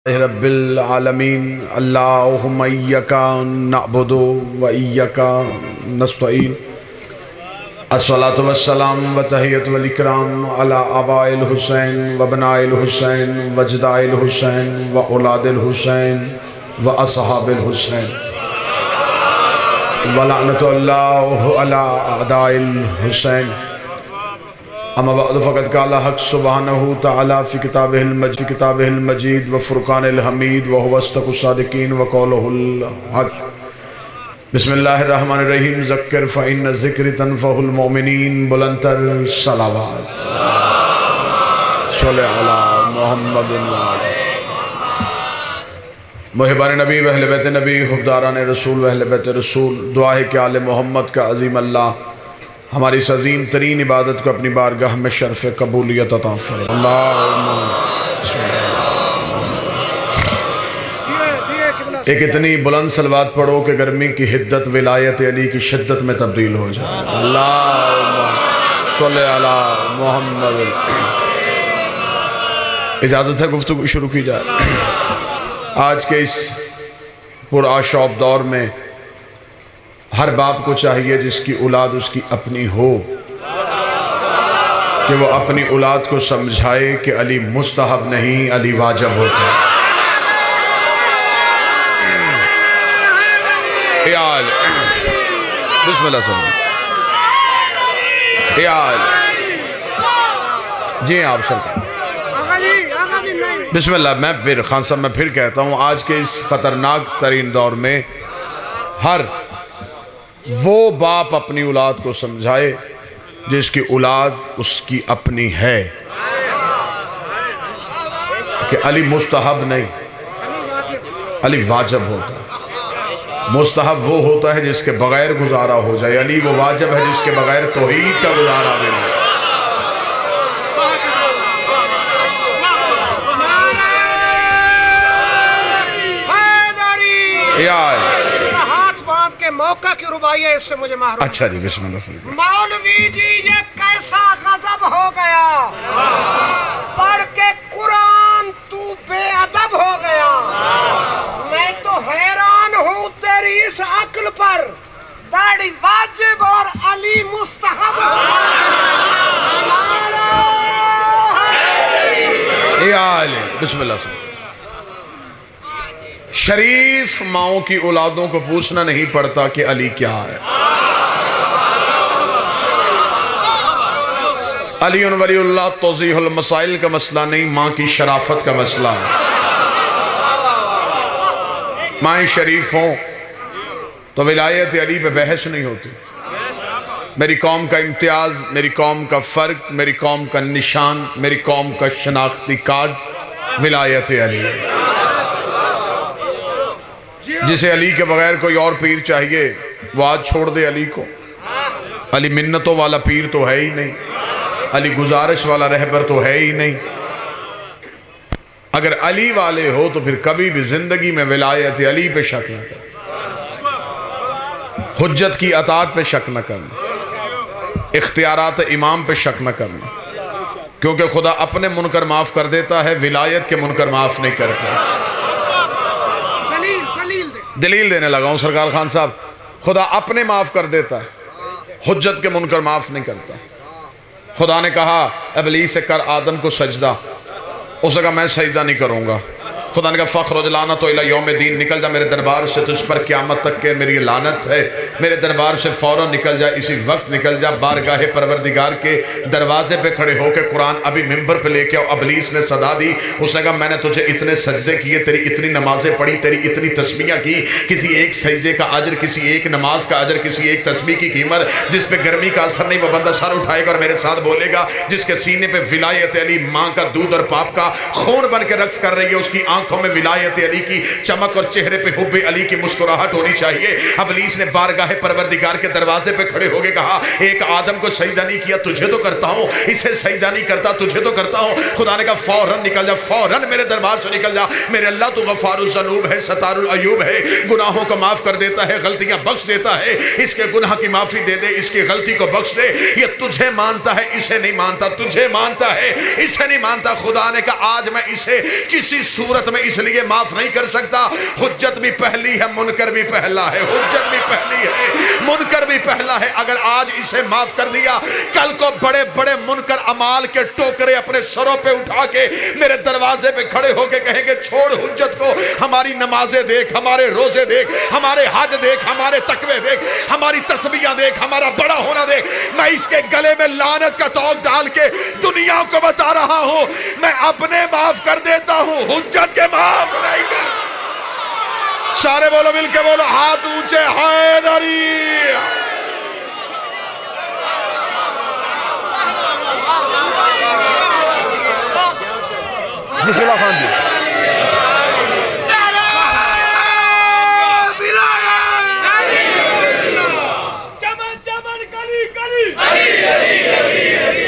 रब्बिल आलमीन अल्लाहुम्मा इय्याका नअबुदु व इय्याका नस्तईन अस्सलातु वस्सलाम व तहियतु वल इकराम अला आबाइल हुसैन व बनाइल हुसैन व जदाइल हुसैन व औलादिल हुसैन व असहाबिल हुसैन व लअनतुल्लाहि अला अदाइल हुसैन। अम्मा बअद फ़क़द क़ाल हक़ सुब्हानहु तआला फ़ी किताबिहिल मजीद व फ़ुरक़ानिल हमीद व हुवा अस्दक़ुस सादिक़ीन व क़ौलुहुल हक़। बिस्मिल्लाहिर रहमानिर रहीम। ज़क्किर फ़इन्न ज़िक्री तनफ़उल मोमिनीन। बुलंदतर सलावत सल्लल्लाहु अला मुहम्मदिन व आले मुहिब्बान नबी व अहले बैत नबी हुब्बारान रसूल व अहले बैत रसूल। दुआ है कि आले मोहम्मद का अज़ीम अल्लाह हमारी इस अज़ीम तरीन इबादत को अपनी बारगाह में शर्फ़ कबूलियत अता फरमाए। एक इतनी बुलंद सलवात पढ़ो कि गर्मी की हिद्दत विलायत अली की शिद्दत में तब्दील हो जाए। अल्लाहुम्मा सल्लि अला मुहम्मद। इजाज़त है गुफ्तगू शुरू की जाए। आज के इस पुरआशौब दौर में हर बाप को चाहिए जिसकी औलाद उसकी अपनी हो कि वो अपनी औलाद को समझाए कि अली मुस्तहब नहीं, अली वाजिब होता है। बिस्मिल्लाह जी आप सरकार बिस्मिल्लाह। मैं फिर खान साहब मैं फिर कहता हूँ, आज के इस खतरनाक तरीन दौर में हर वो बाप अपनी औलाद को समझाए जिसकी औलाद उसकी अपनी है कि अली मुस्तहब नहीं, अली वाजिब होता है। मुस्तहब वो होता है जिसके बगैर गुजारा हो जाए, अली वो वाजिब है जिसके बगैर तौहीद का गुजारा भी नहीं। मौका की रुबाई है, इससे मुझे मालूम। अच्छा जी बिस्मिल्लाह। मौलवी जी ये कैसा गजब हो गया, पढ़ के कुरान तू बेअदब हो गया। मैं तो हैरान हूँ तेरी इस अक्ल पर। दाढ़ी वाजिब और अली मुस्तहब। बिस्मिल्लाह। शरीफ माओं की औलादों को पूछना नहीं पड़ता कि अली क्या है। अली वलीउल्लाह तौज़ीहुल मसाइल का मसला नहीं, माँ की शराफत का मसला है। माँ शरीफ हों तो विलायत अली पे बहस नहीं होती। मेरी कौम का इम्तियाज, मेरी कौम का फ़र्क, मेरी कौम का निशान, मेरी कौम का शनाख्ती कार्ड विलायत अली। जिसे अली के बगैर कोई और पीर चाहिए वो आज छोड़ दे अली को। अली मिन्नतों वाला पीर तो है ही नहीं, अली गुजारिश वाला रहबर तो है ही नहीं। अगर अली वाले हो तो फिर कभी भी जिंदगी में विलायत अली पे शक न करना, हुज्जत की अतात पे शक न करना, इख्तियारात इमाम पे शक न करना, क्योंकि खुदा अपने मुनकर माफ कर देता है, विलायत के मुनकर माफ नहीं करता। दलील देने लगा हूं सरकार खान साहब। खुदा अपने माफ कर देता है, हुज्जत के मुनकर माफ नहीं करता। खुदा ने कहा इब्लीस से कर आदम को सजदा, उसने कहा मैं सजदा नहीं करूंगा। खुदा ने कहा फ़ख्रुज लानत इला यौम दीन, निकल जा मेरे दरबार से, तुझ पर क़यामत तक के मेरी लानत है। मेरे दरबार से फ़ौरन निकल जा, इसी वक्त निकल जा। बारगाह परवरदिगार के दरवाजे पे खड़े होकर कुरान अभी मिंबर पे लेके आओ। इब्लीस ने सदा दी, उसने कहा मैंने तुझे इतने सजदे किए, तेरी इतनी नमाजें पढ़ी, तेरी इतनी तस्बीहां की, किसी एक सजदे का अजर, किसी एक नमाज का अजर, किसी एक तस्बीह की कीमत जिस पे गर्मी का असर नहीं, वो बंदा सर उठाएगा और मेरे साथ बोलेगा जिसके सीने पे विलायत अली माँ का दूध और पाप का खून बन के रक्स कर रही है, उसकी आंखों में विलायत अली की चमक और चेहरे पे हुब्बे अली की मुस्कुराहट होनी चाहिए। इब्लीस ने बारगाह अल्लाह परवरदिगार के दरवाजे पे खड़े होके कहा, एक आदम को सजदा नहीं किया, तुझे तो करता हूँ, इसे सजदा नहीं करता, तुझे तो करता हूँ। खुदा ने कहा फौरन निकल जा, फौरन मेरे दरबार से निकल जा। मेरे अल्लाह तो गफ़ारुज़ ज़नूब है, सतारुल अयूब है, गुनाहों को माफ़ कर देता है, गलतियाँ बख्श देता है। इसके गुनाह की माफ़ी दे दे, इसकी गलती को बख्श दे। ये तुझे मानता है, इसे नहीं मानता, तुझे मानता है, इसे नहीं मानता। खुदा ने कहा आज मैं इसे किसी सूरत में इसलिए माफ़ नहीं कर सकता, हुज्जत भी पहली है, मुनकर भी पहला है, हुज्जत भी पहली है, मुनकर भी पहला है। अगर आज इसे माफ़ कर दिया, कल को बड़े बड़े मुनकर अमाल के टोकरे अपने सरों पे उठा के मेरे दरवाजे पे खड़े होके कहेंगे छोड़ हुज्जत को, हमारी नमाजें देख, हमारे रोजे देख, हमारे हज देख, हमारे तकवे देख, हमारी तस्बीहां देख, हमारा बड़ा होना देख। मैं इसके गले में लानत का तोक डाल के दुनिया को बता रहा हूं, मैं अपने माफ कर देता हूं, हुज्जत के माफ नहीं कर। सारे बोलो, मिलके बोलो, हाथ ऊंचे, हैदरी। बिस्मिल्लाह खान जी। चमन चमन कली कली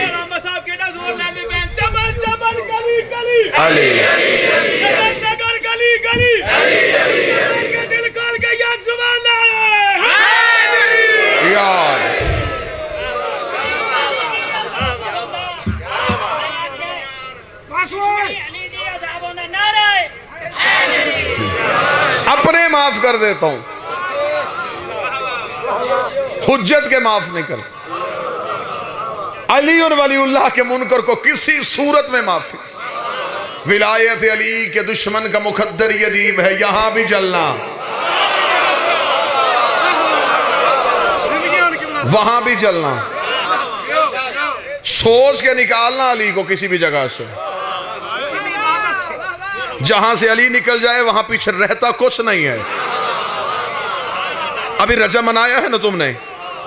रामा साहब केड़ा जोर लेंदे मैं, चमन चमन कली कली अली नगर गली गली के दिल खोल के याद सुभान अल्लाह यार। अपने माफ कर देता हूं, हुज्जत के माफ नहीं कर। अली और वलीउल्लाह के मुनकर को किसी सूरत में माफी। विलायत अली के दुश्मन का मुकद्दर ये अजीब है, यहां भी जलना, वहां भी जलना, सोच के निकालना अली को किसी भी जगह से। जहां से अली निकल जाए वहां पीछे रहता कुछ नहीं है। अभी रजब मनाया है ना तुमने,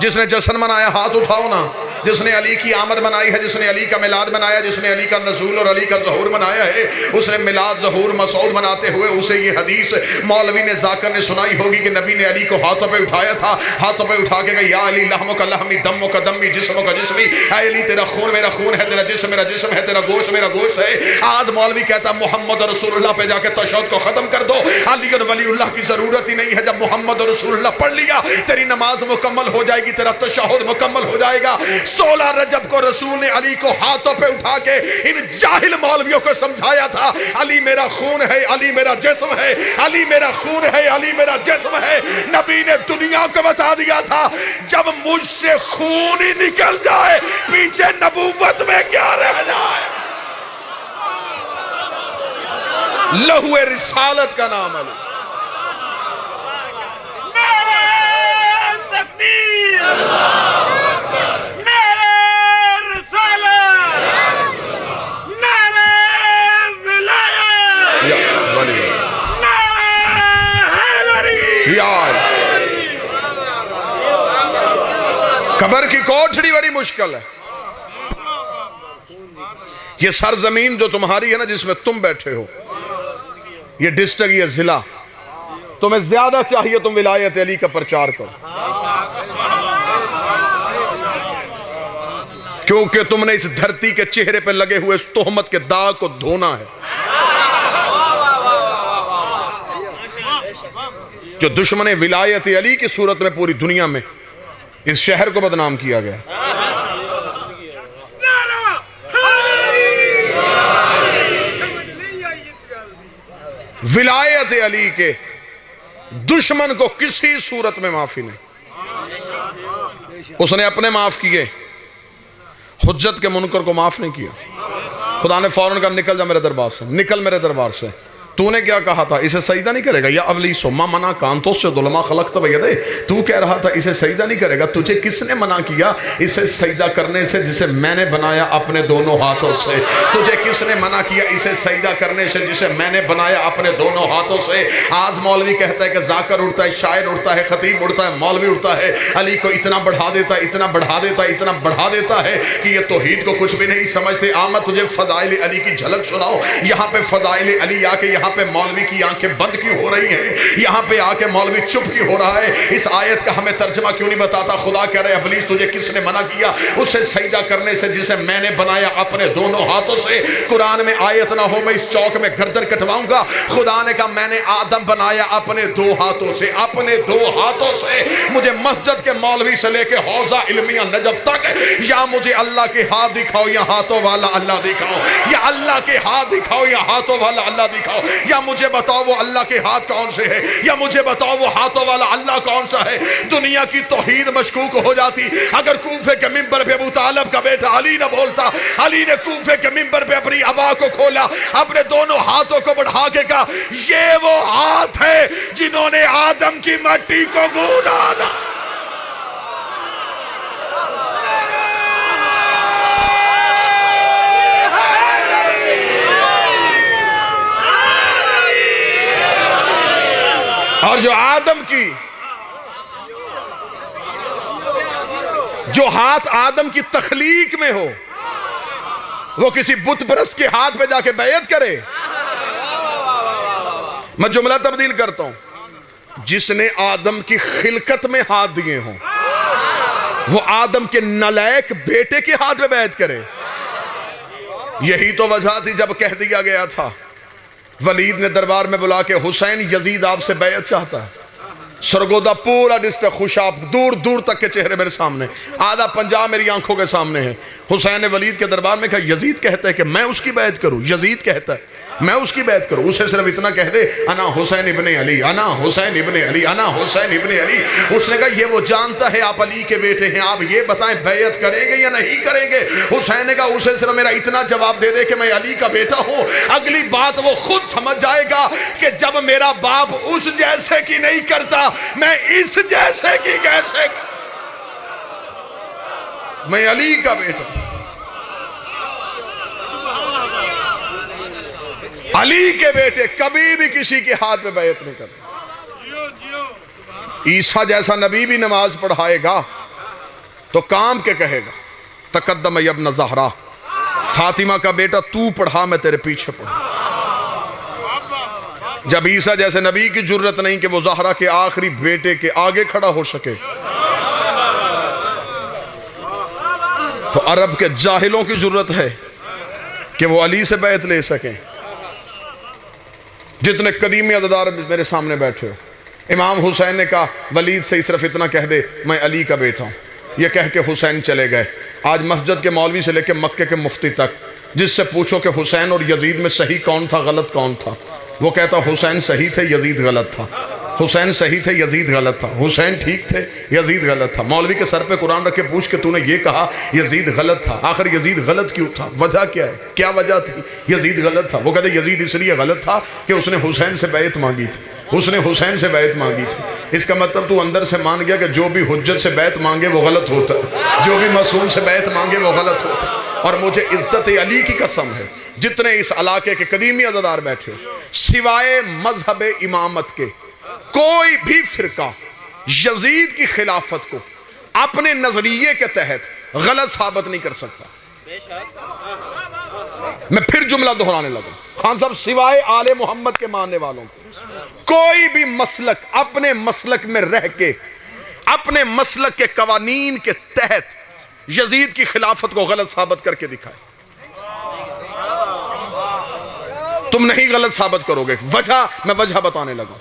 जिसने जश्न मनाया हाथ उठाओ ना। जिसने अली की आमद मनाई है, जिसने अली का मिलाद मनाया, जिसने अली का नज़ूल और अली का ज़हूर मनाया है, उसने मिलाद ज़हूर मसऊद मनाते हुए उसे ये हदीस मौलवी ने जाकर ने सुनाई होगी कि नबी ने अली को हाथों पे उठाया था, हाथों पे उठा के कहा या अली लहमो का लहमी, दमो का दमी, जिस्मो का जिस्मी। ऐ अली तेरा खून मेरा खून है, तेरा जिस्म मेरा जिस्म है, तेरा गोश्त मेरा गोश्त है। आज मौलवी कहता मोहम्मद रसूलुल्लाह पे जाके तशद्दुद को ख़त्म कर दो, अली और वलीउल्लाह की ज़रूरत ही नहीं है। जब मोहम्मद रसूलुल्लाह पढ़ लिया तेरी नमाज मुकम्मल हो जाएगी, तेरा तशहुद मुकम्मल हो जाएगा। 16 रजब को रसूल ने अली को हाथों पे उठा के इन जाहिल मौलवियों को समझाया था, अली मेरा खून है, अली मेरा जिस्म है, अली मेरा खून है, अली मेरा जिस्म है। नबी ने दुनिया को बता दिया था जब मुझसे खून ही निकल जाए पीछे नबूवत में क्या रह जाए। लहुए रिसालत का नाम अली। यार कब्र की कोठड़ी बड़ी मुश्किल है। ये सरजमीन जो तुम्हारी है ना, जिसमें तुम बैठे हो, ये डिस्ट्रिक्ट, ये जिला, तुम्हें ज्यादा चाहिए तुम विलायत अली का प्रचार करो, क्योंकि तुमने इस धरती के चेहरे पर लगे हुए इस तोहमत के दाग को धोना है। जो दुश्मन विलायत अली की सूरत में पूरी दुनिया में इस शहर को बदनाम किया गया। विलायत अली के दुश्मन को किसी सूरत में माफी नहीं। उसने अपने माफ किए, हुज्जत के मुनकर को माफ नहीं किया। खुदा ने फौरन कहा निकल जा मेरे दरबार से, निकल मेरे दरबार से। तूने क्या कहा था, इसे सजदा नहीं करेगा, या अबलीसो मा मना कांतो से दुलमा खलक तो भैया दे, तू कह रहा था इसे सजदा नहीं करेगा, तुझे किसने मना किया इसे सजदा करने से जिसे मैंने बनाया अपने दोनों हाथों से? तुझे किसने मना किया इसे सजदा करने से जिसे मैंने बनाया अपने दोनों हाथों से? आज मौलवी कहता है कि जाकर उड़ता है, शायर उड़ता है, खतीब उड़ता है, मौलवी उड़ता है, अली को इतना बढ़ा देता है, इतना बढ़ा देता है, इतना बढ़ा देता है कि ये तौहीद को कुछ भी नहीं समझते। आमद तुझे फदाइल अली की झलक सुनाओ। यहाँ पे फदाइल अली आके यहाँ पे मौलवी की आंखें बंद क्यों हो रही हैं, यहाँ पे आके मौलवी चुप क्यों हो रहा है? इस आयत का हमें तर्जमा क्यों नहीं बताता? खुदा कह रहे इब्लीस तुझे किसने मना किया उससे सजदा करने से जिसे मैंने बनाया अपने दोनों हाथों से? कुरान में आयत ना हो मैं इस चौक में गर्दन कटवाऊंगा। खुदा ने कहा मैंने आदम बनाया अपने दो हाथों से, अपने दो हाथों से। मुझे मस्जिद के मौलवी से लेके हौजा इल्मिया नजफ तक या मुझे अल्लाह के हाथ दिखाओ या हाथों वाला अल्लाह दिखाओ, या अल्लाह के हाथ दिखाओ या हाथों वाला अल्लाह दिखाओ, या मुझे बताओ वो अल्लाह के हाथ कौन से है, या मुझे बताओ वो हाथों वाला अल्लाह कौन सा है। दुनिया की तौहीद मशकूक हो जाती अगर कूफे के मिंबर पे अबू तालिब का बेटा अली न बोलता। अली ने कूफे के मिंबर पे अपनी अबा को खोला, अपने दोनों हाथों को बढ़ा के कहा ये वो हाथ है जिन्होंने आदम की मट्टी को गूंदा था। और जो आदम की जो हाथ आदम की तखलीक में हो वो किसी बुत परस्त के हाथ पे जाके बैयत करे। मैं जुमला तब्दील करता हूं, जिसने आदम की खिलकत में हाथ दिए हों वो आदम के नलायक बेटे के हाथ में बैयत करे। यही तो वजह थी जब कह दिया गया था, वलीद ने दरबार में बुला के हुसैन यजीद आपसे बैयत चाहता है। सरगोदा पूरा डिस्ट्रिक्ट खुशाब, दूर दूर तक के चेहरे मेरे सामने, आधा पंजाब मेरी आंखों के सामने है। हुसैन ने वलीद के दरबार में कहा यजीद कहता है कि मैं उसकी बैत करूं, यजीद कहता है मैं उसकी बैत करूं। उसे सिर्फ इतना कह दे अना हुसैन इब्ने अली, अना हुसैन इब्ने अली, अना हुसैन इब्ने अली। उसने कहा ये वो जानता है आप अली के बेटे हैं, आप ये बताएं बैत करेंगे या नहीं करेंगे? हुसैन ने कहा उसे सिर्फ मेरा इतना जवाब दे दे कि मैं अली का बेटा हूं, अगली बात वो खुद समझ जाएगा कि जब मेरा बाप उस जैसे की नहीं करता मैं इस जैसे की कैसे, मैं अली का बेटा। अली के बेटे कभी भी किसी के हाथ में बैत नहीं करते। ईसा जैसा नबी भी नमाज पढ़ाएगा तो काम के कहेगा तकद्दम यब्न ज़हरा, फातिमा का बेटा तू पढ़ा मैं तेरे पीछे पढ़ा। जब ईसा जैसे नबी की जरूरत नहीं कि वो ज़हरा के आखिरी बेटे के आगे खड़ा हो सके, तो अरब के जाहिलों की जरूरत है कि वो अली से बैत ले सकें। जितने कदीमी अदादार मेरे सामने बैठे हो, इमाम हुसैन ने कहा वलीद से सिर्फ इतना कह दे मैं अली का बेटा हूँ। ये कह के हुसैन चले गए। आज मस्जिद के मौलवी से लेकर मक्के के मुफ्ती तक जिससे पूछो कि हुसैन और यजीद में सही कौन था गलत कौन था, वो कहता हुसैन सही थे यजीद गलत था, हुसैन सही थे यजीद गलत था, हुसैन ठीक थे यजीद गलत था। मौलवी के सर पे कुरान रख के पूछ के तूने ये कहा यजीद गलत था, आखिर यजीद गलत क्यों था, वजह क्या है, क्या वजह थी यजीद गलत था? वो कहते यजीद इसलिए गलत था कि उसने हुसैन से बैत मांगी थी, उसने हुसैन से बैत मांगी थी। इसका मतलब तू अंदर से मान गया कि जो भी हुज्जत से बैत मांगे वो गलत होता है, जो भी मासूम से बैत मांगे वो गलत होता है। और मुझे इज्जत अली की कसम है, जितने इस इलाके के कदीमी अदादार बैठे हो, सिवाय मजहब इमामत के कोई भी फिरका यजीद की खिलाफत को अपने नजरिए के तहत गलत साबित नहीं कर सकता। मैं फिर जुमला दोहराने लगा, खान साहब सिवाय आले मोहम्मद के मानने वालों को कोई भी मसलक अपने मसलक में रह के अपने मसलक के कवानीन के तहत यजीद की खिलाफत को गलत साबित करके दिखाए। तुम नहीं गलत साबित करोगे। वजह मैं वजह बताने लगा।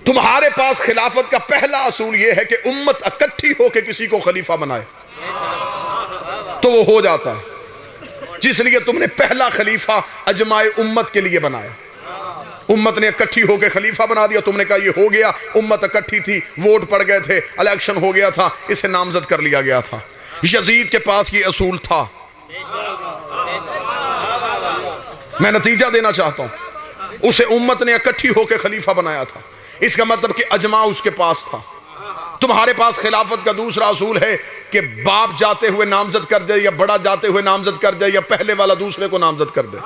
तुम्हारे पास खिलाफत का पहला असूल यह है कि उम्मत इकट्ठी होकर किसी को खलीफा बनाए तो वो हो जाता है, जिसलिए तुमने पहला खलीफा अजमाए उम्मत के लिए बनाया। उम्मत ने इकट्ठी होकर खलीफा बना दिया, तुमने कहा ये हो गया, उम्मत इकट्ठी थी, वोट पड़ गए थे, इलेक्शन हो गया था, इसे नामजद कर लिया गया था। यजीद के पास ये असूल था। मैं नतीजा देना चाहता हूं, उसे उम्मत ने इकट्ठी होकर खलीफा बनाया था, इसका मतलब कि अजमा उसके पास था। तुम्हारे पास खिलाफत का दूसरा असूल है कि बाप जाते हुए नामजद कर दे या बड़ा जाते हुए नामजद कर दे या पहले वाला दूसरे को नामजद कर दे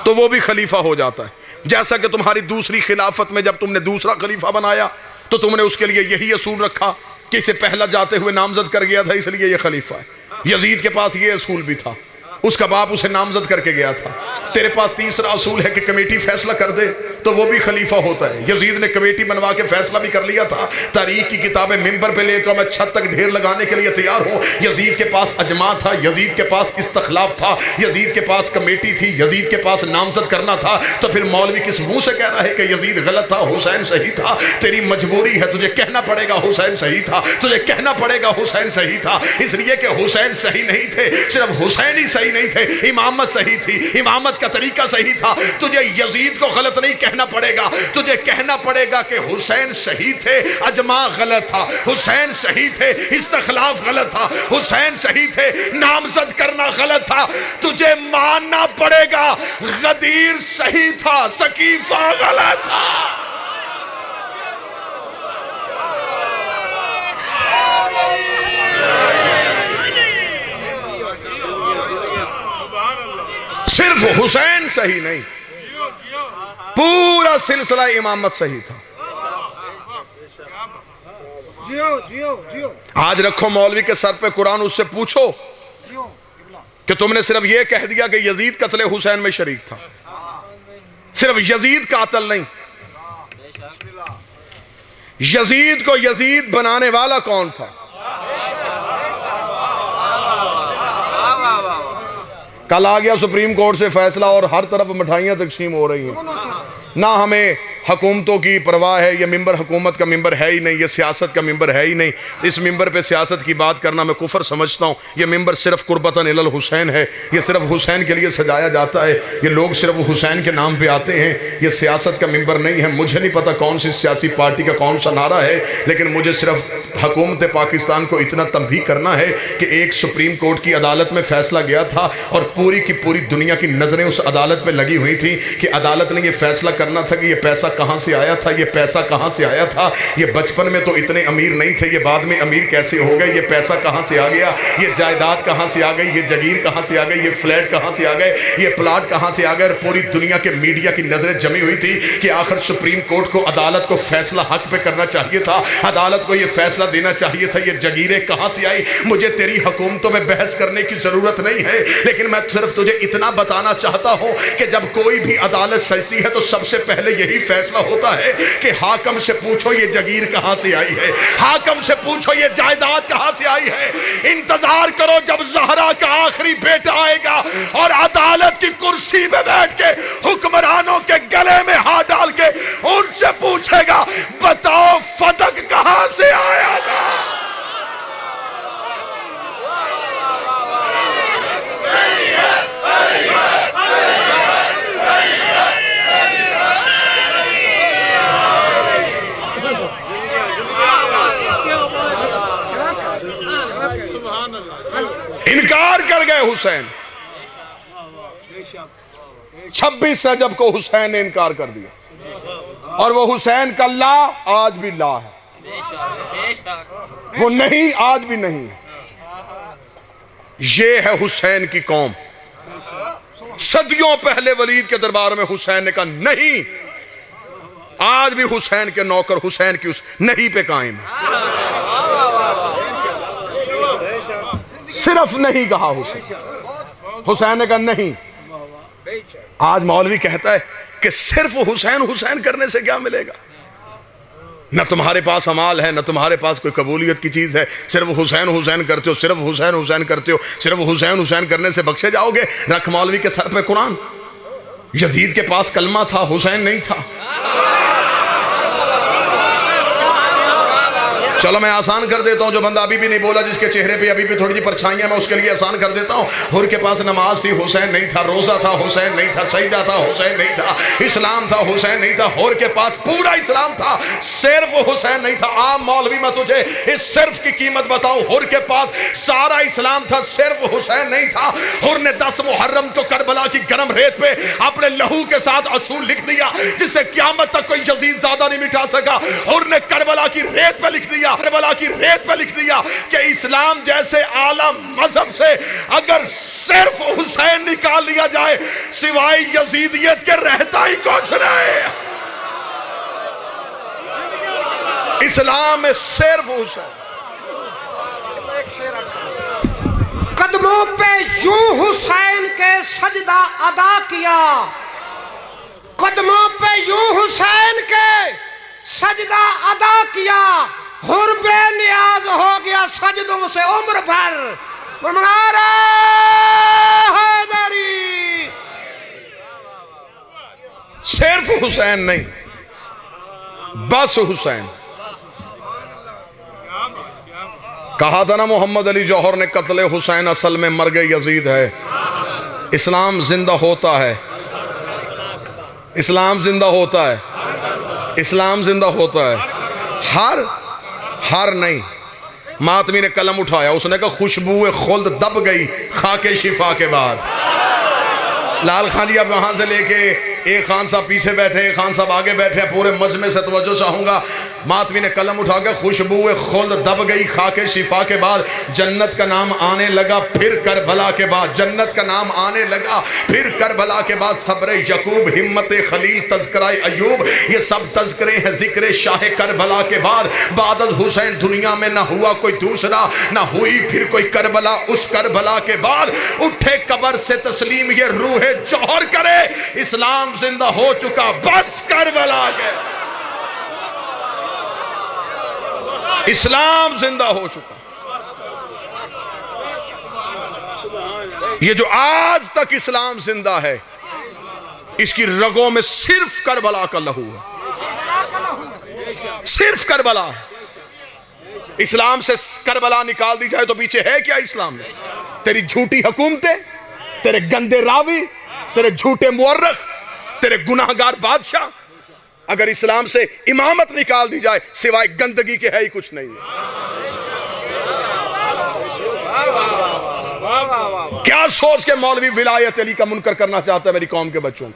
तो वो भी खलीफा हो जाता है। जैसा कि तुम्हारी दूसरी खिलाफत में जब तुमने दूसरा खलीफा बनाया तो तुमने उसके लिए यही असूल रखा कि इसे पहला जाते हुए नामजद कर गया था इसलिए यह खलीफा है। यजीद के पास यह असूल भी था, उसका बाप उसे नामजद करके गया था। तेरे पास तीसरा असूल है कि कमेटी फैसला कर दे तो वो भी खलीफा होता है। यजीद ने कमेटी बनवा के फैसला भी कर लिया था। तारीख की किताबें मिंबर पे लेकर मैं छत तक ढेर लगाने के लिए तैयार हूँ। यजीद के पास अजमा था, यजीद के पास इस्तखलाफ था, यजीद के पास कमेटी थी, यजीद के पास नामजद करना था। तो फिर मौलवी किस मुंह से कह रहा है कि यजीद गलत था, हुसैन सही था? तेरी मजबूरी है, तुझे कहना पड़ेगा हुसैन सही था, तुझे कहना पड़ेगा हुसैन सही था। इसलिए कि हुसैन सही नहीं थे, सिर्फ हुसैन ही सही नहीं थे, इमामत सही थी, इमामत का तरीका सही था। तुझे यजीद को गलत नहीं कहना पड़ेगा, तुझे कहना पड़ेगा कि हुसैन सही थे, अजमा गलत था, हुसैन सही थे, इस्तखलाफ गलत था, हुसैन सही थे, नामजद करना गलत था। तुझे मानना पड़ेगा गदीर सही था, सकीफा गलत था। सिर्फ हुसैन सही नहीं, पूरा सिलसिला इमामत सही था। जियो जियो जियो आज रखो मौलवी के सर पे कुरान, उससे पूछो जियो। कि तुमने सिर्फ यह कह दिया कि यजीद कत्ले हुसैन में शरीक था। सिर्फ यजीद कातिल नहीं, यजीद को यजीद बनाने वाला कौन था? कल आ गया सुप्रीम कोर्ट से फैसला और हर तरफ मिठाइयां तकसीम हो रही हैं। ना हमें हुकूमतों की परवाह है, ये मिंबर हुकूमत का मिंबर है ही नहीं, ये सियासत का मिंबर है ही नहीं। इस मिंबर पे सियासत की बात करना मैं कुफर समझता हूँ। ये मिंबर सिर्फ कुर्बतन इलल हुसैन है, ये सिर्फ हुसैन के लिए सजाया जाता है। ये लोग सिर्फ हुसैन के नाम पे आते हैं, ये सियासत का मिंबर नहीं है। मुझे नहीं पता कौन सी सियासी पार्टी का कौन सा नारा है, लेकिन मुझे सिर्फ हुकूमत पाकिस्तान को इतना तंबीह करना है कि एक सुप्रीम कोर्ट की अदालत में फैसला गया था और पूरी की पूरी दुनिया की नज़रें उस अदालत पर लगी हुई थी कि अदालत ने यह फैसला करना था कि ये पैसा कहाँ से आया था, ये पैसा कहाँ से आया था। ये बचपन में तो इतने अमीर नहीं थे, ये बाद में अमीर कैसे हो गए, ये पैसा कहाँ से आ गया, ये जायदाद कहाँ से आ गई, ये जगीर कहाँ से आ गई, ये फ्लैट कहाँ से आ गए, ये प्लाट कहाँ से आ गए। और पूरी दुनिया के मीडिया की नज़रें जमी हुई थी कि आखिर सुप्रीम कोर्ट को, अदालत को फैसला हक पे करना चाहिए था, अदालत को ये फैसला देना चाहिए था ये जगीरें कहाँ से आई। मुझे तेरी हुकूमतों में बहस करने की ज़रूरत नहीं है, लेकिन मैं सिर्फ तुझे इतना बताना चाहता हूँ कि जब कोई भी अदालत सजती है तो सबसे पहले यही फैसला होता है कि हाकम से पूछो ये जगीर कहां से आई है, हाकम से पूछो ये जायदाद कहां से आई है। इंतजार करो जब ज़हरा का आखिरी बेटा आएगा और अदालत की कुर्सी में बैठ के हुक्मरानों के गले में हाथ डाल के उनसे पूछेगा बताओ फतक कहां से आया था। इनकार कर गए हुसैन। 26 रजब को हुसैन ने इनकार कर दिया और वो हुसैन का ला आज भी ला है, वो नहीं आज भी नहीं है। ये है हुसैन की कौम। सदियों पहले वलीद के दरबार में हुसैन ने कहा नहीं, आज भी हुसैन के नौकर हुसैन की उस नहीं पे कायम है। सिर्फ नहीं कहा हुसैन ने कहा नहीं। आज मौलवी कहता है कि सिर्फ हुसैन हुसैन करने से क्या मिलेगा, न तुम्हारे पास अमाल है, न तुम्हारे पास कोई कबूलियत की चीज है, सिर्फ हुसैन हुसैन करते हो, सिर्फ हुसैन हुसैन करते हो, सिर्फ हुसैन हुसैन करने से बख्शे जाओगे। रख मौलवी के सर पे कुरान। यजीद के पास कलमा था, हुसैन नहीं था। चलो मैं आसान कर देता हूं, जो बंदा अभी भी नहीं बोला, जिसके चेहरे पे अभी भी थोड़ी सी परछाइयां, मैं उसके लिए आसान कर देता हूं। हुर के पास नमाज थी, हुसैन नहीं था। रोजा था, हुसैन नहीं था। सजदा था, हुसैन नहीं था। इस्लाम था, हुसैन नहीं था। हुर के पास पूरा इस्लाम था, सिर्फ हुसैन नहीं था। आम मौलवी मैं तुझे इस सिर्फ की कीमत बताऊं। हुर के पास सारा इस्लाम था, सिर्फ हुसैन नहीं था। हुर ने 10 मुहर्रम को करबला की गर्म रेत पे अपने लहू के साथ असूल लिख दिया जिसे क्यामत तक कोई यजीद ज़्यादा नहीं मिटा सका। हुर ने करबला की रेत पे लिख दिया, करबला की रेत पे लिख दिया कि इस्लाम जैसे आला मजहब से अगर सिर्फ हुसैन निकाल लिया जाए सिवाय यजीदियत के रहता ही कुछ नहीं। इस्लाम में सिर्फ हुसैन। कद कदमों पे यूं हुसैन के सजदा अदा किया, कदमों पे यूं हुसैन के सजदा अदा किया, हुर बेनियाज हो गया सजदों से उम्र भर। नारे हैदरी। सिर्फ हुसैन नहीं, बस हुसैन। कहा था ना मोहम्मद अली जौहर ने, कत्ले हुसैन असल में मर गए यजीद है। इस्लाम जिंदा होता है, इस्लाम जिंदा होता है, इस्लाम जिंदा होता है। हर नहीं। मातमी ने कलम उठाया, उसने कहा खुशबू खुल्द दब गई खाके शिफा के बाद। लाल खान जी अब वहां से लेके एक खान साहब पीछे बैठे, एक खान साहब आगे बैठे, पूरे मजमे से तवज्जो चाहूंगा। मातमी ने कलम उठा के खुशबू खुल्द दब गई खाके शिफा के बाद, जन्नत का नाम आने लगा फिर करबला के बाद, जन्नत का नाम आने लगा फिर करबला के बाद। सब्र यकूब, हिम्मत खलील, तज़किरा अयूब, ये सब तज़किरे हैं जिक्र शाह करबला के बाद। बादल हुसैन दुनिया में ना हुआ कोई दूसरा, ना हुई फिर कोई करबला उस करबला के बाद। उठे कब्र से तस्लीम ये रूह जौहर करे, इस्लाम जिंदा हो चुका बस करबला के, इस्लाम जिंदा हो चुका। ये जो आज तक इस्लाम जिंदा है, इसकी रगों में सिर्फ करबला का लहू है, सिर्फ करबला। इस्लाम से करबला निकाल दी जाए तो पीछे है क्या इस्लाम में? तेरी झूठी हुकूमतें, तेरे गंदे रावी, तेरे झूठे मुअर्रिख, तेरे गुनाहगार बादशाह। अगर इस्लाम से इमामत निकाल दी जाए सिवाय गंदगी के है ही कुछ नहीं। क्या सोच के मौलवी विलायत अली का मुनकर करना चाहता है मेरी कौम के बच्चों को?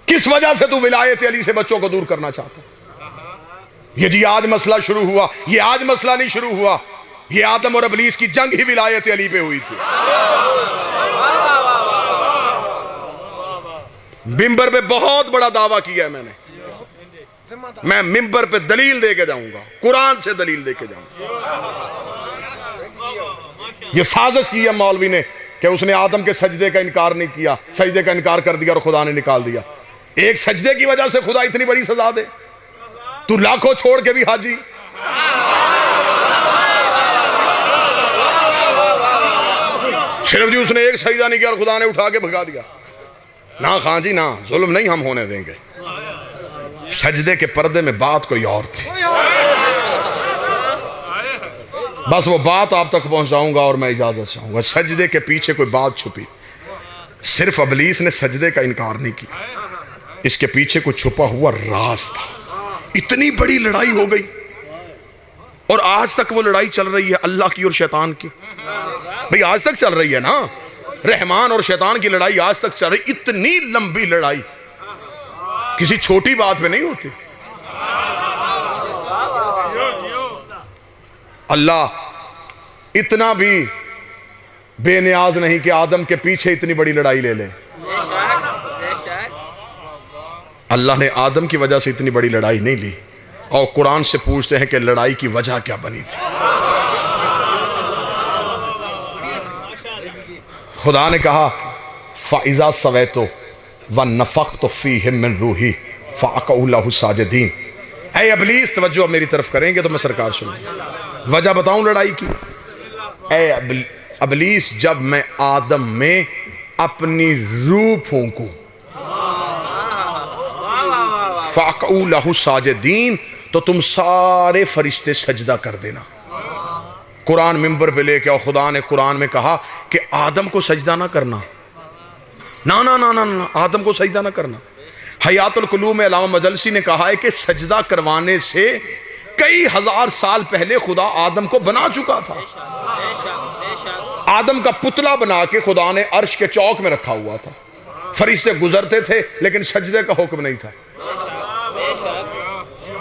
किस वजह से तू विलायत अली से बच्चों को दूर करना चाहता है? ये जी आज मसला शुरू हुआ, ये आज मसला नहीं शुरू हुआ, ये आदम और इब्लीस की जंग ही विलायत अली पे हुई थी। मिंबर पे बहुत बड़ा दावा किया है मैंने, मैं मिंबर पे दलील देके जाऊंगा, कुरान से दलील देके जाऊंगा। ये साजिश की है मौलवी ने कि उसने आदम के सजदे का इनकार नहीं किया, सजदे का इनकार कर दिया और खुदा ने निकाल दिया। एक सजदे की वजह से खुदा इतनी बड़ी सजा दे? तू लाखों छोड़ के भी हाजी। सिर्फ जी उसने एक सजदा नहीं किया और खुदा ने उठा के भगा दिया। ना खां जी ना, जुल्म नहीं हम होने देंगे। सजदे के पर्दे में बात कोई और थी, बस वो बात आप तक पहुंचाऊंगा और मैं इजाजत चाहूंगा। सजदे के पीछे कोई बात छुपी, सिर्फ इब्लीस ने सजदे का इनकार नहीं किया, इसके पीछे कोई छुपा हुआ राज था। इतनी बड़ी लड़ाई हो गई और आज तक वो लड़ाई चल रही है अल्लाह की और शैतान की। भाई आज तक चल रही है ना, रहमान और शैतान की लड़ाई आज तक चल रही। इतनी लंबी लड़ाई किसी छोटी बात पे नहीं होती। अल्लाह इतना भी बेनियाज नहीं कि आदम के पीछे इतनी बड़ी लड़ाई ले ले। अल्लाह ने आदम की वजह से इतनी बड़ी लड़ाई नहीं ली। और कुरान से पूछते हैं कि लड़ाई की वजह क्या बनी थी? खुदा ने कहा फ़ाइज़ा सवैतो व नफ़ख़्तु फ़ीहि मिन रूही फ़अक़ऊ लहु साजिदीन। ऐ इब्लीस तवज्जो अब मेरी तरफ करेंगे तो मैं सरकार सुनूंगा। वजह बताऊं लड़ाई की? ऐ इब्लीस, जब मैं आदम में अपनी रूह फूंकूं फ़अक़ऊ लहु साजिदीन, तो तुम सारे फरिश्ते सजदा कर देना। कुरान मिंबर पे लेके और खुदा ने कुरान में कहा कि आदम को सजदा ना करना, ना ना ना ना ना, आदम को सजदा ना करना। हयातुल कुलूब में अल्लामा मजलसी ने कहा है कि सजदा करवाने से कई हजार साल पहले खुदा आदम को बना चुका था। आदम का पुतला बना के खुदा ने अर्श के चौक में रखा हुआ था। फरिश्ते गुजरते थे लेकिन सजदे का हुक्म नहीं था।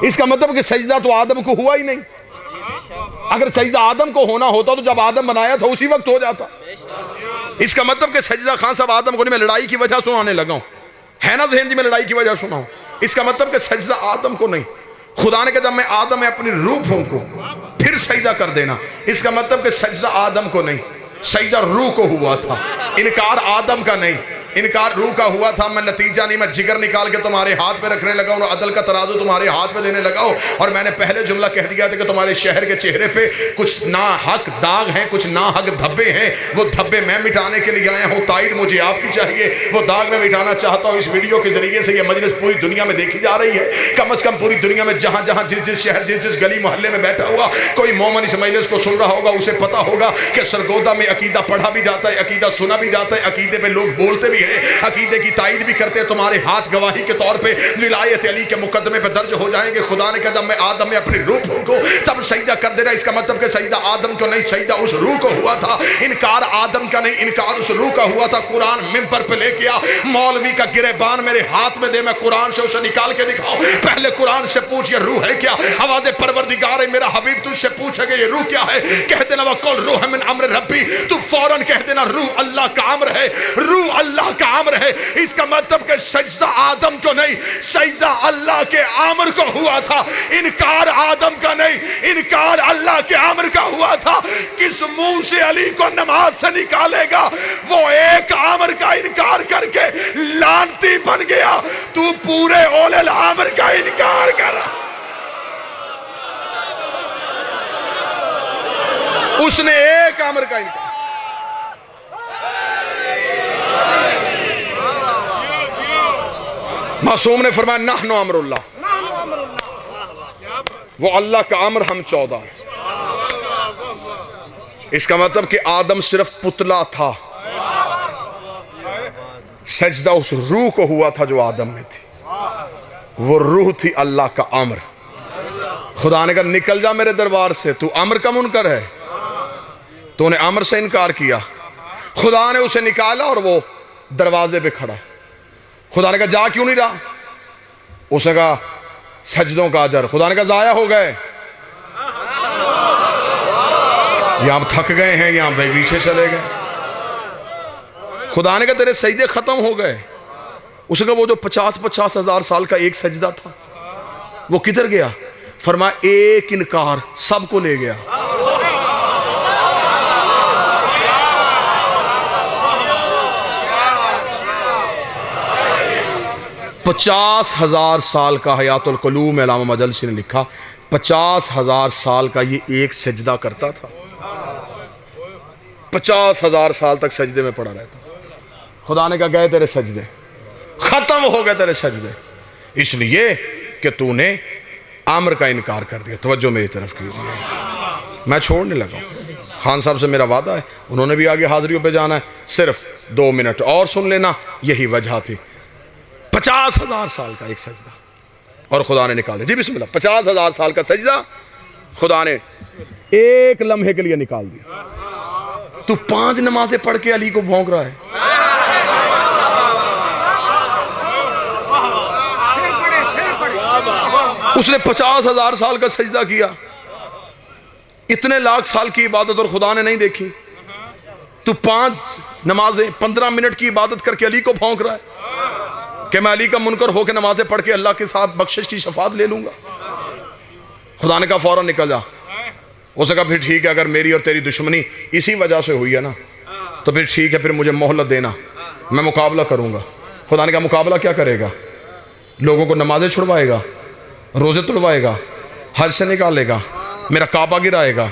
इसका मतलब कि सजदा तो आदम को हुआ ही नहीं। अगर सजदा आदम को होना होता तो जब आदम बनाया था उसी वक्त हो जाता। इसका मतलब कि सजदा खान साहब आदम को नहीं, मैं लड़ाई की वजह सुनाने लगा हूं, है ना जहन जी, मैं लड़ाई की वजह सुनाऊं। इसका मतलब कि सजदा आदम को नहीं। खुदा ने कहा जब मैं आदम में अपनी रूह फूंकूं फिर फिर सजदा कर देना। इसका मतलब कि सजदा आदम को नहीं, सजदा रूह को हुआ था। इनकार आदम का नहीं, इनकार रूह का हुआ था। मैं नतीजा नहीं, मैं जिगर निकाल के तुम्हारे हाथ में रखने लगा हूँ, अदल का तराजू तुम्हारे हाथ में देने लगा हूँ। और मैंने पहले जुमला कह दिया था कि तुम्हारे शहर के चेहरे पे कुछ ना हक दाग हैं, कुछ ना हक धब्बे हैं। वो धब्बे मैं मिटाने के लिए आया हूँ, ताईद मुझे आपकी चाहिए। वो दाग मैं मिटाना चाहता हूँ। इस वीडियो के जरिए से ये मजलिस पूरी दुनिया में देखी जा रही है। कम से कम पूरी दुनिया में जहाँ जहाँ जिस शहर जिस गली मोहल्ले में बैठा हुआ कोई मोमिन इस मजलिस को सुन रहा होगा, उसे पता होगा कि सरगोदा में अकीदा पढ़ा भी जाता है, अकीदा सुना भी जाता है, अकीदे पे लोग बोलते भी हैं, अकीदे की ताईद भी करते हैं। तुम्हारे हाथ गवाही के तौर पे विलायत अली के मुकदमे पे दर्ज हो जाएंगे। खुदा ने कहा जब मैं आदम में अपनी रूह फूंकूं तब सजदा कर देना। इसका मतलब कि सजदा आदम को नहीं, सजदा उस रूह को हुआ था। इनकार आदम का नहीं, इनकार उस रूह का हुआ था। कुरान मिंबर पे लेके आ, मौलवी का गिरेबान मेरे हाथ में दे, मैं कुरान से उसे निकाल के दिखाऊं। पहले कुरान से पूछ ये रूह है क्या? आवाज़ परवरदिगार है मेरा हबीब तुझसे पूछेगा ये रूह क्या है? कह देना वकुल रूह मिन अम्र रब्बी, तू फौरन कह देना रूह अल्लाह का अम्र है, रूह अल्लाह का अम्र है। इसका मतलब कि सजदा आदम को नहीं, सजदा अल्लाह के अम्र को हुआ था। इनकार आदम का नहीं, इनकार अल्लाह के अम्र का हुआ था। किस मुंह से अली को नमाज से निकालेगा? वो एक अम्र का इनकार करके लानती बन गया। तू पूरे ओलल अम्र का इनकार कर। उसने एक अम्र का इनकार। मासूम ने फरमाया नहनु अमरुल्लाह, वो अल्लाह का अमर, हम 14 है। इसका मतलब कि आदम सिर्फ पुतला था, सजदा उस रूह को हुआ था जो आदम में थी। वो रूह थी अल्लाह का अमर। खुदा ने कहा निकल जा मेरे दरबार से, तू अमर का मुनकर है, तूने अमर से इनकार किया। खुदा ने उसे निकाला और वो दरवाजे पे खड़ा। खुदा ने कहा जा क्यों नहीं रहा? उसने कहा सजदों का अजर। खुदा ने कहा जाया हो गए, या आप थक गए हैं या भाई पीछे चले गए। खुदा ने कहा तेरे सजदे खत्म हो गए। उसने कहा वो जो 50-50 हजार साल का एक सजदा था वो किधर गया? फरमाया एक इनकार सबको ले गया। 50,000 साल का हयातुल क़ुलूब में अल्लामा मजलसी ने लिखा 50,000 साल का ये एक सजदा करता था। 50,000 साल तक सजदे में पड़ा रहता। खुदा ने कहा गए तेरे सजदे, खत्म हो गए तेरे सजदे, इसलिए कि तूने आमर का इनकार कर दिया। तवज्जो मेरी तरफ कीजिए, मैं छोड़ने लगा। खान साहब से मेरा वादा है, उन्होंने भी आगे हाजिरियों पे जाना है। सिर्फ 2 मिनट और सुन लेना, यही वजह थी। 50,000 साल का एक सजदा और खुदा ने निकाल दिया। जी बिस्मिल्लाह, 50,000 साल का सजदा खुदा ने एक लम्हे के लिए निकाल दिया। तू 5 नमाजें पढ़ के अली को भौंक रहा है। उसने 50,000 साल का सजदा किया, इतने लाख साल की इबादत और खुदा ने नहीं देखी। तू 5 नमाजें 15 मिनट की इबादत करके अली को भौंक रहा है कि मैं अली का मुनकर होकर नमाजें पढ़ के अल्लाह के साथ बख्शिश की शफात ले लूंगा। खुदा ने कहा फौरन निकल जा। उसने कहा फिर ठीक है, अगर मेरी और तेरी दुश्मनी इसी वजह से हुई है ना तो फिर ठीक है, फिर मुझे मोहलत देना, मैं मुकाबला करूंगा। खुदा ने कहा मुकाबला क्या करेगा? लोगों को नमाजें छुड़वाएगा, रोजे तुड़वाएगा, हज से निकालेगा, मेरा काबा गिराएगा,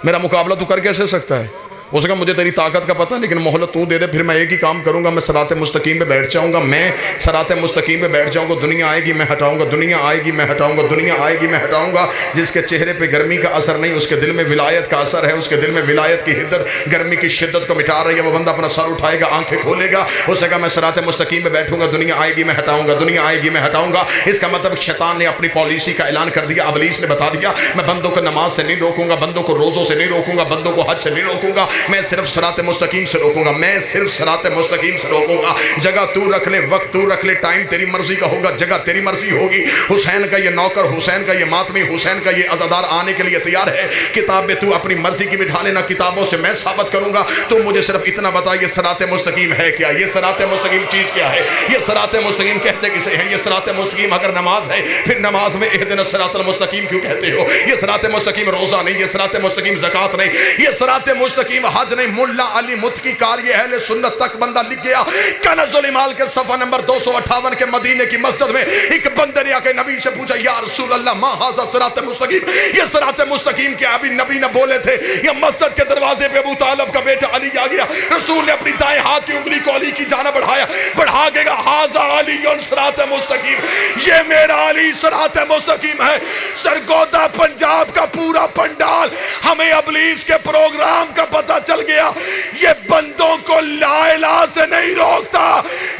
मेरा मुकाबला तू कर कैसे सकता है? उसने कहा मुझे तेरी ताकत का पता, लेकिन मोहलत तू दे दे, फिर मैं एक ही काम करूंगा, मैं सराते मुस्तकीम पे बैठ जाऊंगा। मैं सराते मुस्तकीम पे बैठ जाऊंगा, दुनिया आएगी मैं हटाऊंगा, दुनिया आएगी मैं हटाऊंगा, दुनिया आएगी मैं हटाऊंगा। जिसके चेहरे पे गर्मी का असर नहीं, उसके दिल में विलायत का असर है, उसके दिल में विलायत की हिद्दत गर्मी की शिद्दत को मिटा रही है। वो बंदा अपना सर उठाएगा, आंखें खोलेगा, उसने कहा मैं सराते मुस्तकीम पे बैठूंगा, दुनिया आएगी मैं हटाऊंगा, दुनिया आएगी मैं हटाऊंगा। इसका मतलब शैतान ने अपनी पॉलिसी का ऐलान कर दिया। इब्लीस ने बता दिया मैं बंदों को नमाज से नहीं रोकूंगा, बंदों को रोजों से नहीं रोकूंगा, बंदों को हज से नहीं रोकूंगा, मैं सिर्फ सरात मुस्तकीम से रोकूंगा, मैं सिर्फ सरात मुस्तकीम से रोकूंगा। जगह तू रख ले, वक्त तू रख ले, टाइम तेरी मर्जी का होगा, जगह तेरी मर्जी होगी। हुसैन का ये नौकर, हुसैन का ये मातमी, हुसैन का ये अज़ादार आने के लिए तैयार है। किताब में तू अपनी मर्जी की बिठा लेना, किताबों से मैं साबित करूंगा। तो मुझे सिर्फ इतना बता, ये सरात मुस्तकीम है क्या? ये सरात मुस्तकीम चीज़ क्या है? ये सरात मुस्तकीम कहते किसे हैं? ये सरात मुस्तकीम अगर नमाज है, फिर नमाज में इहदिना सिरातल मुस्तकीम क्यों कहते हो? ये सरात मुस्तकीम रोज़ा नहीं, ये सरात मुस्तकीम ज़कात नहीं, ये सरात मुस्तकीम हज नहीं। मुल्ला अली मुत्की कारी अहले सुन्नत तक बंदा लिख गया। कनज़ुल इमाल के सफ़ा नंबर 258 के मदीने की मस्जिद में एक बंदे ने आके नबी से पूछा, या रसूल अल्लाह मा हाज़ा सिरात मुस्तकीम, ये सिरात मुस्तकीम क्या? अभी नबी ने बोले थे, ये मस्जिद के दरवाजे पे अबू तालिब का बेटा अली आ गया। रसूल ने अपनी दाएं हाथ की उंगली को अली की जाना बढ़ा के हाज़ा अली सिरात मुस्तकीम, ये मेरा अली सिरात मुस्तकीम है। सरगोदा पंजाब का पूरा पंडाल हमें इब्लीस के प्रोग्राम का पता चल गया। ये बंदों को ला इलाहा से नहीं रोकता,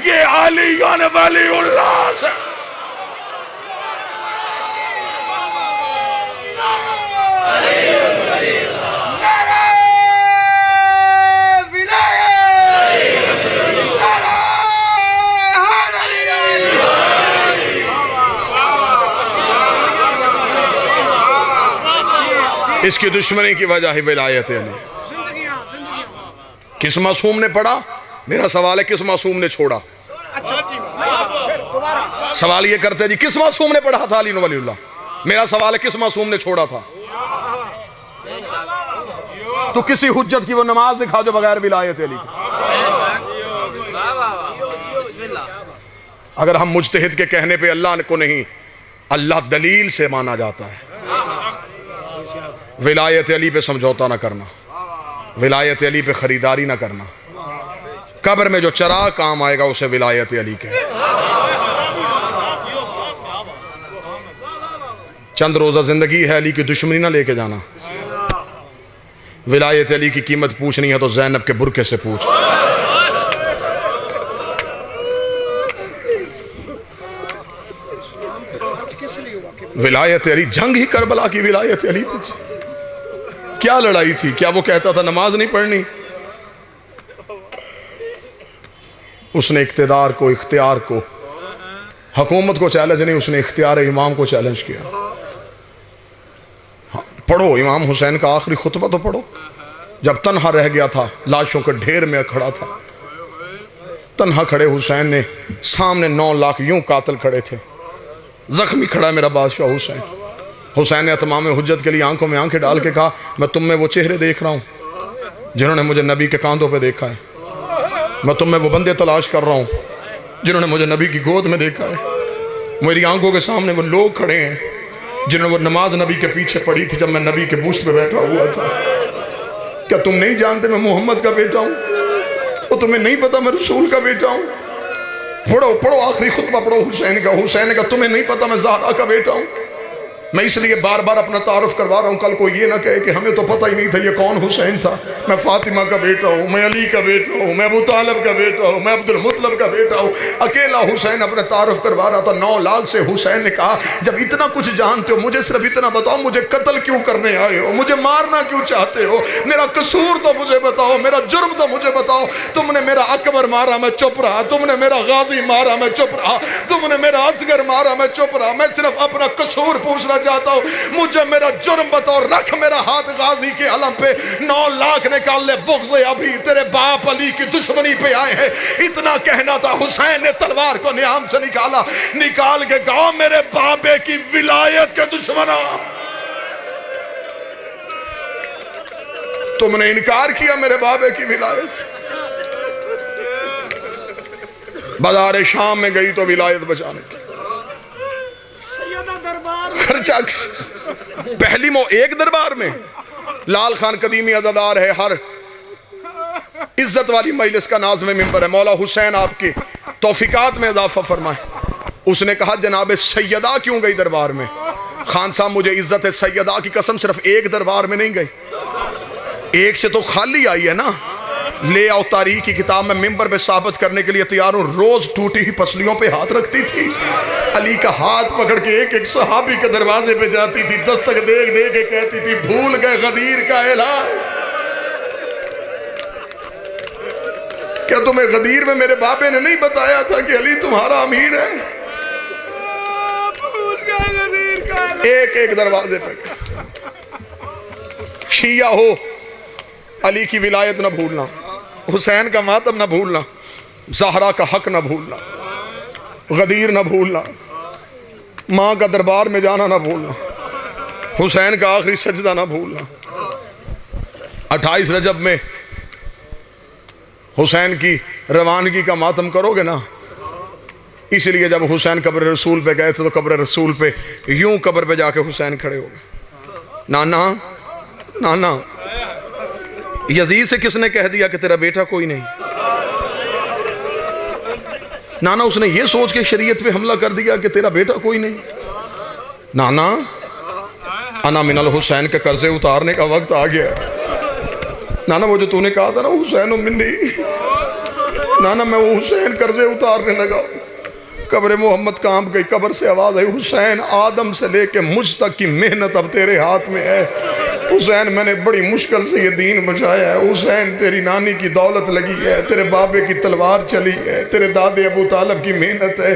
ये अली वलीउल्लाह से। इसकी दुश्मनी की वजह है विलायत अली। किस मासूम ने पढ़ा? मेरा सवाल है, किस मासूम ने छोड़ा? सवाल ये करते जी, किस मासूम ने पढ़ा था अली वलीउल्लाह? मेरा सवाल है, किस मासूम ने छोड़ा था? तो किसी हुज्जत की वो नमाज दिखा जो बगैर विलायत अली की। अगर हम मुज्तहिद के कहने पे अल्लाह को नहीं, अल्लाह दलील से माना जाता है। विलायत अली पे समझौता ना करना, विलायत अली पे खरीदारी ना करना। कब्र में जो चराग काम आएगा उसे विलायत अली कहते हैं। चंद रोजा जिंदगी है, अली की दुश्मनी ना लेके जाना। विलायत अली की कीमत पूछनी है तो ज़ैनब के बुरके से पूछ। विलायत अली, जंग ही करबला की विलायत अली पे थी। क्या लड़ाई थी? क्या वो कहता था नमाज नहीं पढ़नी? उसने इख्तिदार को, इख्तियार को, हुकूमत को चैलेंज नहीं, उसने इख्तियार इमाम को चैलेंज किया। हाँ, पढ़ो इमाम हुसैन का आखिरी खुतबा तो पढ़ो। जब तन्हा रह गया था, लाशों के ढेर में खड़ा था, तन्हा खड़े हुसैन ने, सामने 9 लाख यूं कातिल खड़े थे, जख्मी खड़ा मेरा बादशाह हुसैन। हुसैन ने तमाम हुज्जत के लिए आंखों में आंखें डाल के कहा, मैं तुम में वो चेहरे देख रहा हूँ जिन्होंने मुझे नबी के कांधों पे देखा है। मैं तुम में वो बंदे तलाश कर रहा हूँ जिन्होंने मुझे नबी की गोद में देखा है। मेरी आंखों के सामने वो लोग खड़े हैं जिन्होंने वो नमाज नबी के पीछे पढ़ी थी जब मैं नबी के बुश्त पे बैठा हुआ था। क्या तुम नहीं जानते मैं मोहम्मद का बेटा हूँ? और तुम्हें नहीं पता मैं रसूल का बेटा हूँ? पढ़ो पढ़ो आखिरी खुतबा पढ़ो हुसैन का। हुसैन का तुम्हें नहीं पता मैं ज़हरा का बेटा हूँ? मैं इसलिए बार बार अपना तारुफ करवा रहा हूँ, कल को ये ना कहे कि हमें तो पता ही नहीं था ये कौन हुसैन था। मैं फातिमा का बेटा हूँ, मैं अली का बेटा हूँ, मैं अबू तालिब का बेटा हूँ, मैं अब्दुल मुत्तलिब का बेटा हूँ। अकेला हुसैन अपना तारुफ करवा रहा था। 9 लाख से हुसैन ने कहा, जब इतना कुछ जानते हो मुझे सिर्फ इतना बताओ, मुझे कत्ल क्यों करने आए हो? मुझे मारना क्यों चाहते हो? मेरा कसूर तो मुझे बताओ, मेरा जुर्म तो मुझे बताओ। तुमने मेरा अकबर मारा, मैं चुप रहा। तुमने मेरा गाजी मारा, मैं चुप रहा। तुमने मेरा असगर मारा, मैं चुप रहा। मैं सिर्फ अपना कसूर पूछना चाहता हूँ, मुझे मेरा जुर्म बताओ। रख मेरा हाथ गाजी के अलम पे। 9 लाख निकाल ले, बुग़्ज़ अभी तेरे बाप अली की दुश्मनी पे आए हैं। इतना कहना था, हुसैन ने तलवार को नियाम से निकाल के कहा, मेरे बाबे की विलायत के दुश्मना, तुमने इनकार किया मेरे बाबे की विलायत। बाजार शाम में गई तो विलायत बचाने की खर्चा पहली एक दरबार में। लाल खान कदीमी अज़ादार है, हर इज्जत वाली मजलिस का नाज़िम मिंबर है। मौला हुसैन आपकी तौफीकात में इजाफा फरमाए। उसने कहा, जनाब सैयदा क्यों गई दरबार में? खान साहब मुझे इज्जत है, सैयदा की कसम सिर्फ एक दरबार में नहीं गई, एक से तो खाली आई है ना। ले आओ तारीख की किताब में मिंबर पे साबित करने के लिए तैयार हूं। रोज टूटी हुई पसलियों पे हाथ रखती थी, अली का हाथ पकड़ के एक एक सहाबी के दरवाजे पे जाती थी, दस्तक दे दे के कहती थी, भूल गए गदीर का ऐलान। क्या तुम्हें गदीर में मेरे बाबे ने नहीं बताया था कि अली तुम्हारा अमीर है? भूल गए गदीर का। एक एक दरवाजे पे शिया हो, अली की विलायत ना भूलना, हुसैन का मातम ना भूलना, ज़हरा का हक ना भूलना, गदीर ना भूलना, माँ का दरबार में जाना ना भूलना, हुसैन का आखिरी सजदा ना भूलना। 28 रजब में हुसैन की रवानगी का मातम करोगे ना, इसलिए जब हुसैन कब्र रसूल पे गए थे तो कब्र रसूल पे यूं कब्र पे जाके हुसैन खड़े हो गए। नाना नाना, यजीद से किसने कह दिया कि तेरा बेटा कोई नहीं? नाना, उसने ये सोच के शरीयत पे हमला कर दिया कि तेरा बेटा कोई नहीं। नाना, अना मिनल हुसैन के कर्जे उतारने का वक्त आ गया। नाना, वो जो तूने कहा था ना हुसैन मिन्नी, नाना मैं वो हुसैन कर्जे उतारने लगा, कब्र मोहम्मद कांप गई, कब्र से आवाज आई, हुसैन आदम से लेके मुझ तक की मेहनत अब तेरे हाथ में है। हुसैन मैंने बड़ी मुश्किल से ये दीन बचाया है। हुसैन तेरी नानी की दौलत लगी है, तेरे बाबे की तलवार चली है, तेरे दादे अबू तालब की मेहनत है।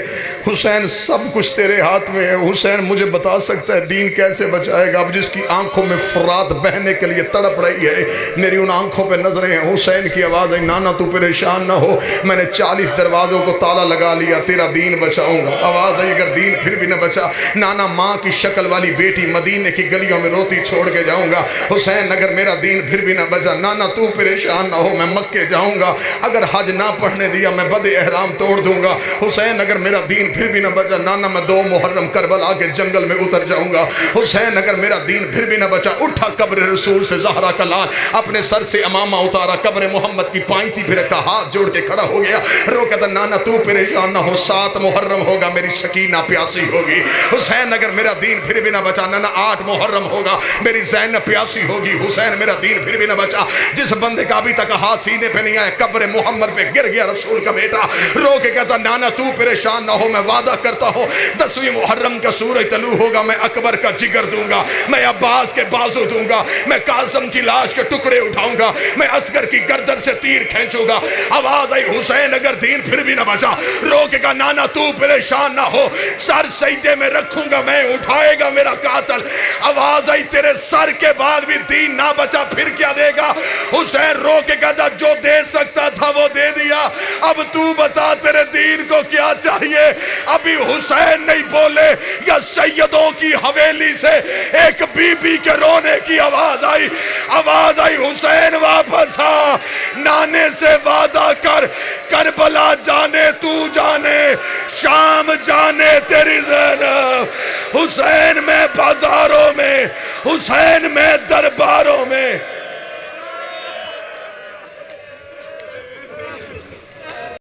हुसैन सब कुछ तेरे हाथ में है। हुसैन मुझे बता सकता है दीन कैसे बचाएगा? अब जिसकी आंखों में फुरात बहने के लिए तड़प रही है, मेरी उन आंखों पे नजरें हैं। हुसैन की आवाज़ है, नाना तू परेशान ना हो, मैंने 40 दरवाज़ों को ताला लगा लिया, तेरा दीन बचाऊंगा। आवाज़ आई, अगर दीन फिर भी न बचा, नाना माँ की शक्ल वाली बेटी मदीने की गलियों में रोती छोड़ के जाऊंगा। हुसैन अगर मेरा दीन फिर भी ना बचा, नाना तू परेशान ना हो, मैं मक्के जाऊंगा। अगर हज ना पढ़ने दिया मैं बदे एहराम तोड़ दूंगा। हुसैन अगर मेरा दीन फिर भी ना बचा, नाना मैं 2 मुहर्रम करबला के जंगल में उतर जाऊंगा। हुसैन अगर मेरा दीन फिर भी ना बचा, उठा कब्र रसूल से ज़हरा का लाल, अपने सर से अमामा उतारा, कब्र मोहम्मद की पांती फिर का हाथ जोड़ के खड़ा हो गया, रो कहता नाना तू परेशान ना हो, 7 मुहर्रम होगा मेरी सकीना प्यासी होगी। हुसैन अगर मेरा दीन फिर भी ना बचा, नाना 8 मुहर्रम होगा मेरी ज़ैनब प्यासी होगी। हुसैन मेरा दीन फिर भी ना बचा, जिस बंदे का अभी तक हाथ सीने पे नहीं आया, कब्र मोहम्मद पे गिर गया रसूल का बेटा, रो के कहता नाना तू परेशान ना हो, मैं वादा करता हूँ 10वीं मुहर्रम का सूरज तलू होगा, मैं अकबर का जिगर दूंगा, मैं अब्बास के बाजू दूंगा, मैं कासिम की लाश के टुकड़े उठाऊंगा, मैं असगर की गर्दन से तीर खींचूंगा। आवाज आई, हुसैन अगर दीन फिर भी ना बचा, रो के कहा नाना तू परेशान ना हो, सर सजदे में रखूंगा मैं, उठाएगा मेरा कातिल। आवाज आई, तेरे सर के बाद भी दीन ना बचा फिर क्या देगा? हुसैन रो के कहता जो दे सकता था वो दे दिया, अब तू बता तेरे दीन को क्या चाहिए? अभी हुसैन नहीं बोले, या सैयदों की हवेली से एक बीबी के रोने की आवाज आई। आवाज आई, हुसैन वापस आ, नाने से वादा कर, करबला जाने तू जाने, शाम जाने तेरी ज़ैनब। हुसैन में बाजारों में, हुसैन में दर